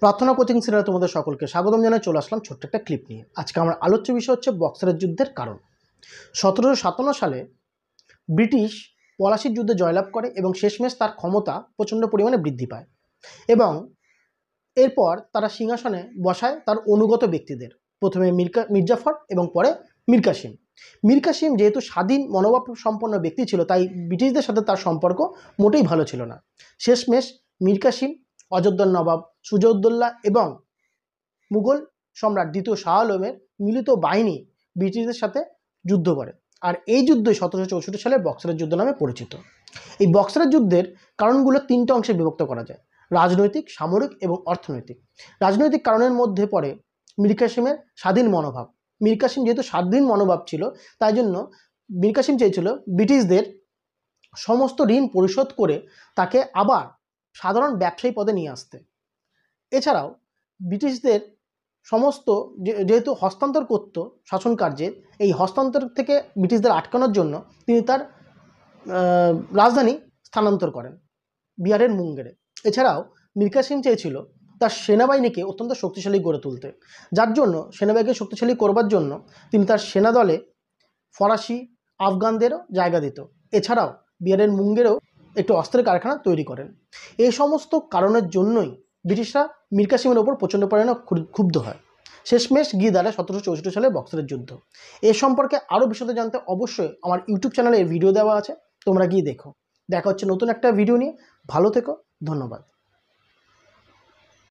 প্রার্থনা কোচিং সেন্টারে তোমাদের সকলকে স্বাগতম জানাই। চলে আসলাম ছোট্ট একটা ক্লিপ নিয়ে। আজকে আমার আলোচ্য বিষয় হচ্ছে বক্সারের যুদ্ধের কারণ। 1757 সালে ব্রিটিশ পলাশির যুদ্ধে জয়লাভ করে এবং শেষমেশ তার ক্ষমতা প্রচণ্ড পরিমাণে বৃদ্ধি পায় এবং এরপর তারা সিংহাসনে বসায় তার অনুগত ব্যক্তিদের। প্রথমে মির্জাফর এবং পরে মীর কাসিম। মীর কাসিম যেহেতু স্বাধীন মনোভাব সম্পন্ন ব্যক্তি ছিল, তাই ব্রিটিশদের সাথে তার সম্পর্ক মোটেই ভালো ছিল না। শেষমেশ মীর কাসিম, অযোধ্যার নবাব সুজাউদ্দৌলা এবং মুঘল সম্রাট দ্বিতীয় শাহ আলমের মিলিত বাহিনী ব্রিটিশদের সাথে যুদ্ধ করে। আর এই যুদ্ধই 1764 সালে বক্সারের যুদ্ধ নামে পরিচিত। এই বক্সারের যুদ্ধের কারণগুলো তিনটা অংশে বিভক্ত করা যায়: রাজনৈতিক, সামরিক এবং অর্থনৈতিক। রাজনৈতিক কারণের মধ্যে পড়ে মীর কাসিমের স্বাধীন মনোভাব। মীর কাসিম যেহেতু স্বাধীন মনোভাব ছিল, তাই জন্য মীর কাসিম চেয়েছিল ব্রিটিশদের সমস্ত ঋণ পরিশোধ করে তাকে আবার সাধারণ ব্যবসায়ী পদে নিয়ে আসতে। এছাড়াও ব্রিটিশদের সমস্ত যেহেতু হস্তান্তর করত শাসন কার্যে, এই হস্তান্তর থেকে ব্রিটিশদের আটকানোর জন্য তিনি তার রাজধানী স্থানান্তর করেন বিহারের মুঙ্গেরে। এছাড়াও মীর কাসিম চেয়েছিল তার সেনাবাহিনীকে অত্যন্ত শক্তিশালী গড়ে তুলতে, যার জন্য সেনাবাহিনীকে শক্তিশালী করবার জন্য তিনি তার সেনা দলে ফরাসি, আফগানদেরও জায়গা দিত। এছাড়াও বিহারের মুঙ্গেরেও একটি অস্ত্রের কারখানা তৈরি করেন। এই সমস্ত কারণের জন্যই ব্রিটিশরা মীর কাসিমের ওপর প্রচণ্ড পরিমাণে ক্ষুব্ধ হয়। শেষমেশ গিয়ে দাঁড়ায় 1764 সালে বক্সারের যুদ্ধ। এ সম্পর্কে আরও বিশদে জানতে অবশ্যই আমার ইউটিউব চ্যানেলে ভিডিও দেওয়া আছে, তোমরা গিয়ে দেখো। দেখা হচ্ছে নতুন একটা ভিডিও নিয়ে। ভালো থেকো, ধন্যবাদ।